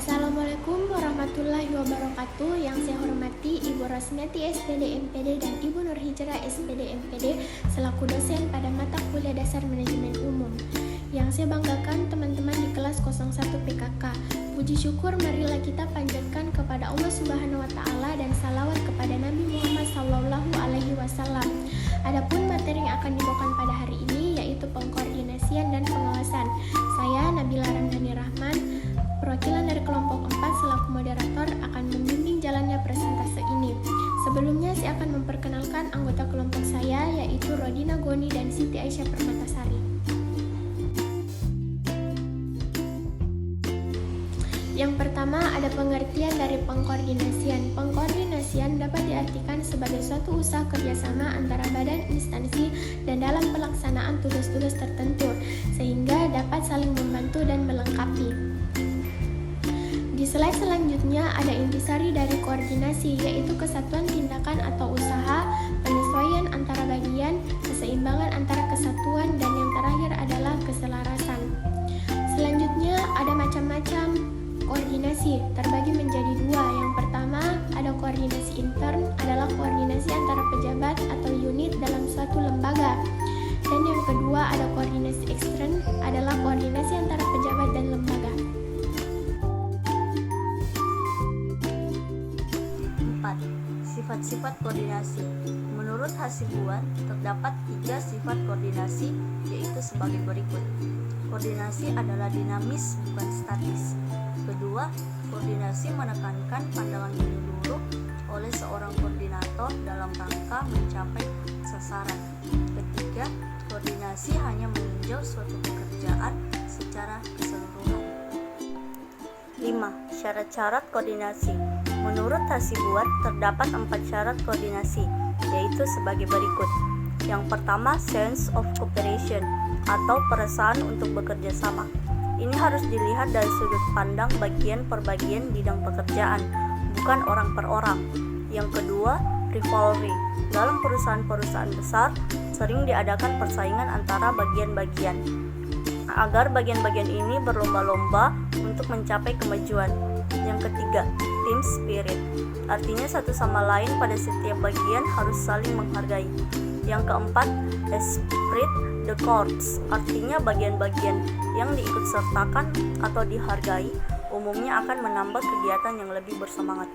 Assalamualaikum warahmatullahi wabarakatuh. Yang saya hormati Ibu Rosmiati SPD MPD dan Ibu Nur Hijrah SPD MPD selaku dosen pada mata kuliah dasar manajemen umum. Yang saya banggakan teman-teman di kelas 01 PKK. Puji syukur marilah kita panjatkan kepada Allah Subhanahu wa taala dan salawat kepada Nabi Muhammad sallallahu alaihi wasallam. Adapun materi yang akan dibawakan pada hari ini yaitu pengkoordinasian dan pengawasan. Saya Nabila Ramdhani Rahman, perwakilan dari kelompok 4 selaku moderator akan membimbing jalannya presentase ini. Sebelumnya saya akan memperkenalkan anggota kelompok saya yaitu Rodina Goni dan Siti Aisyah Permatasari. Yang pertama ada pengertian dari pengkoordinasian. Pengkoordinasian dapat diartikan sebagai suatu usaha kerjasama antara badan, instansi, dan dalam pelaksanaan tugas-tugas tertentu sehingga dapat saling membantu dan melengkapi. Di slide selanjutnya ada intisari dari koordinasi, yaitu kesatuan tindakan atau usaha, penyesuaian antara bagian, keseimbangan antara kesatuan, dan yang terakhir adalah keselarasan. Selanjutnya ada macam-macam koordinasi, terbagi menjadi dua. Yang pertama ada koordinasi intern, adalah koordinasi antara pejabat atau unit dalam suatu lembaga. Dan yang kedua ada koordinasi ekstern, adalah koordinasi antara pejabat dan lembaga. 4. Sifat-sifat koordinasi. Menurut Hasibuan, terdapat 3 sifat koordinasi, yaitu sebagai berikut. Koordinasi adalah dinamis, bukan statis. Kedua, koordinasi menekankan pandangan menyeluruh oleh seorang koordinator dalam rangka mencapai sasaran. Ketiga, koordinasi hanya meninjau suatu pekerjaan secara keseluruhan. 5. Syarat-syarat koordinasi. Menurut Hasibuan, terdapat 4 syarat koordinasi, yaitu sebagai berikut. Yang pertama, sense of cooperation, atau perasaan untuk bekerja sama. Ini harus dilihat dari sudut pandang bagian per bagian bidang pekerjaan, bukan orang per orang. Yang kedua, rivalry. Dalam perusahaan-perusahaan besar, sering diadakan persaingan antara bagian-bagian, agar bagian-bagian ini berlomba-lomba untuk mencapai kemajuan. Yang ketiga, team spirit. Artinya satu sama lain pada setiap bagian harus saling menghargai. Yang keempat, esprit de corps. Artinya bagian-bagian yang diikutsertakan atau dihargai umumnya akan menambah kegiatan yang lebih bersemangat.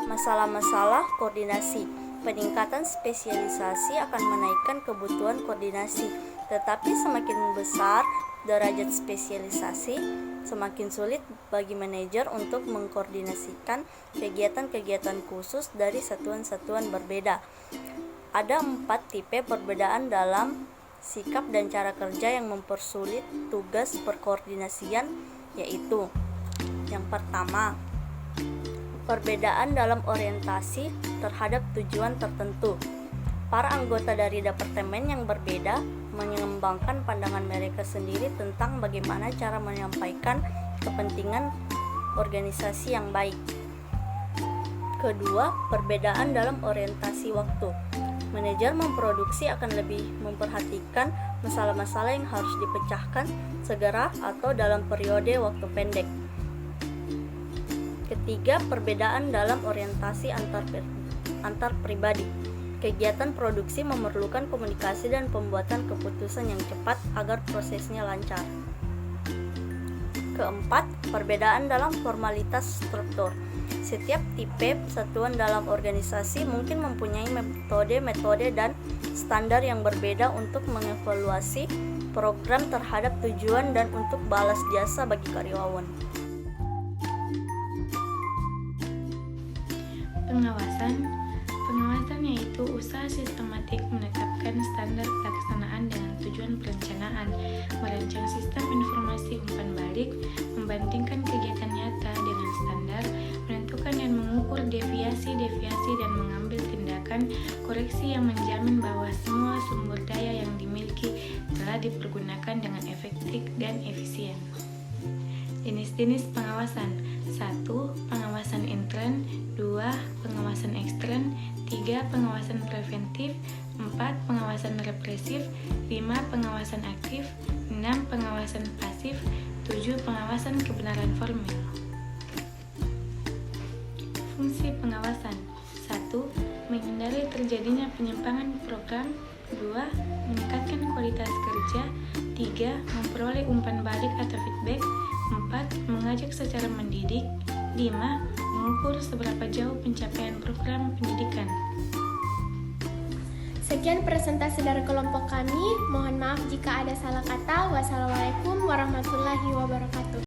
Masalah-masalah koordinasi. Peningkatan spesialisasi akan menaikkan kebutuhan koordinasi, tetapi semakin besar derajat spesialisasi, semakin sulit bagi manajer untuk mengkoordinasikan kegiatan-kegiatan khusus dari satuan-satuan berbeda. Ada 4 tipe perbedaan dalam sikap dan cara kerja yang mempersulit tugas perkoordinasian, yaitu yang pertama, perbedaan dalam orientasi terhadap tujuan tertentu. Para anggota dari departemen yang berbeda mengembangkan pandangan mereka sendiri tentang bagaimana cara menyampaikan kepentingan organisasi yang baik. Kedua, perbedaan dalam orientasi waktu. Manajer memproduksi akan lebih memperhatikan masalah-masalah yang harus dipecahkan segera atau dalam periode waktu pendek. Ketiga, perbedaan dalam orientasi antar pribadi. Kegiatan produksi memerlukan komunikasi dan pembuatan keputusan yang cepat agar prosesnya lancar. Keempat, perbedaan dalam formalitas struktur. Setiap tipe satuan dalam organisasi mungkin mempunyai metode-metode dan standar yang berbeda untuk mengevaluasi program terhadap tujuan dan untuk balas jasa bagi karyawan. Pengawasan yaitu usaha sistematik menetapkan standar pelaksanaan dengan tujuan perencanaan, merancang sistem informasi umpan balik, membandingkan kegiatan nyata dengan standar, menentukan dan mengukur deviasi dan mengambil tindakan koreksi yang menjamin bahwa semua sumber daya yang dimiliki telah dipergunakan dengan efektif dan efisien. Jenis-jenis pengawasan. 1. Pengawasan intern. 2. Pengawasan ekstern. 3. Pengawasan preventif. 4. Pengawasan represif. 5. Pengawasan aktif. 6. Pengawasan pasif. 7. Pengawasan kebenaran formil. Fungsi pengawasan: 1. Menghindari terjadinya penyimpangan program. 2. Meningkatkan kualitas kerja. 3. Memperoleh umpan balik atau feedback. 4. Mengajak secara mendidik. 5. Mengukur seberapa jauh pencapaian program pendidikan. Sekian presentasi dari kelompok kami. Mohon maaf jika ada salah kata. Wassalamualaikum warahmatullahi wabarakatuh.